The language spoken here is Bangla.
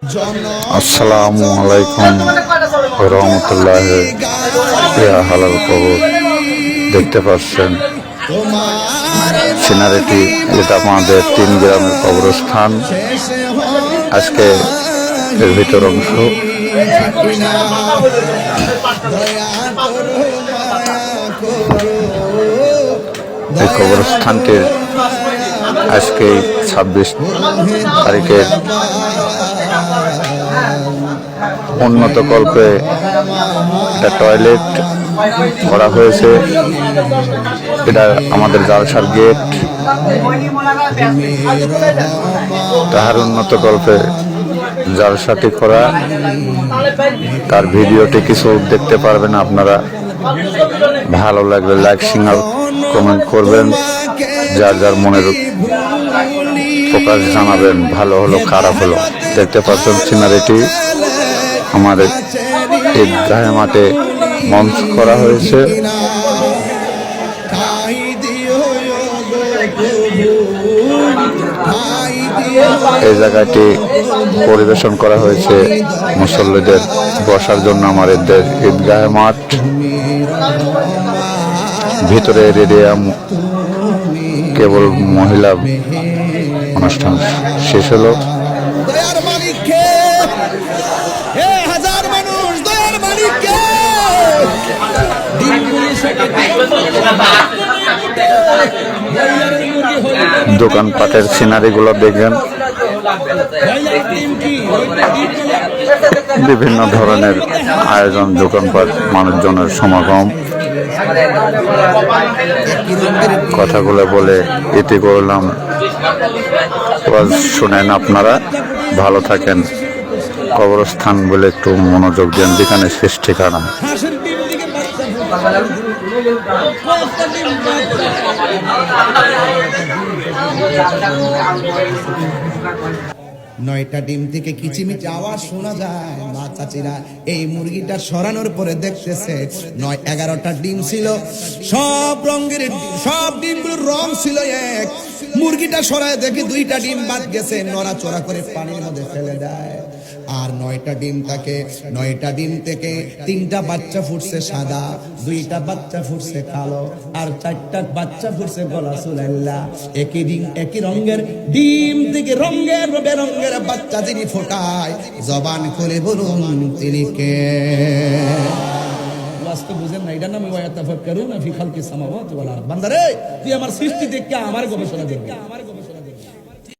আসসালামু আলাইকুম রহমতুল্লাহ। হালাল কবর দেখতে পাচ্ছেন সিনারিটি, এটা আমাদের 3 গ্রামের কবরস্থান। আজকে এর ভিতর অংশ এই কবরস্থানটির আজকে 26 তারিখে উন্নত কল্পে একটা টয়লেট করা হয়েছে। এটা আমাদের জালসার গেট, তাহার উন্নত কল্পে জালসাটি করা। তার ভিডিওটি কিছু দেখতে পারবেন আপনারা। ভালো লাগলে লাইক শেয়ার কমেন্ট করবেন, যার যার মনের প্রকাশ জানাবেন, ভালো হলো খারাপ হলো। দেখতে পাচ্ছেন সিনারিটি আমাদের ঈদগাহ মাঠে মঞ্চ করা হয়েছে। এই জায়গাটি পরিবেশন করা হয়েছে মুসল্লিদের বসার জন্য। আমাদের ঈদগাহ মাঠ, ভিতরে রেডিয়াম কেবল মহিলা অনুষ্ঠান শেষ হলো। দোকানপাটের সিনারিগুলো দেখবেন, বিভিন্ন ধরনের আয়োজন, দোকানপাট, মানুষজনের সমাগম। কথাগুলো বলে এটি করলাম, শোনেন আপনারা, ভালো থাকেন। কবরস্থান বলে একটু মনোযোগ দেন, যেখানে শেষ ঠিকানা। নয়টা ডিম থেকে কিচিমিচি আওয়াজ শোনা যায়। মা চাচিরা এই মুরগিটা সরানোর পরে দেখতেছে 9-11টা ডিম ছিল, সব রঙের, সব ডিমগুলোর রং ছিল এক। মুরগিটা সরায় দেখে 2টা ডিম বাদ গেছে, নড়াচড়া করে পানির মধ্যে ফেলে দেয়। আর 9টা ডিম থেকে 3টা বাচ্চা ফুটছে সাদা, 2টা বাচ্চা ফুটছে কালো, আর 4টা বাচ্চা ফুটছে গলা চুলাইল্লা। একই রঙের ডিম থেকে রঙের বেরঙের বাচ্চা যিনি ফোটায়, জবান করে বলুন তিনি কে? বাস্তব বুঝেন না, এটার নামে ওয়াতাফাক্কারুনা ফি খালকিস সামাওয়াতি ওয়াল আরদ। বান্দারে, তুই আমার সৃষ্টি দেখে আমার গবেষণা করবি।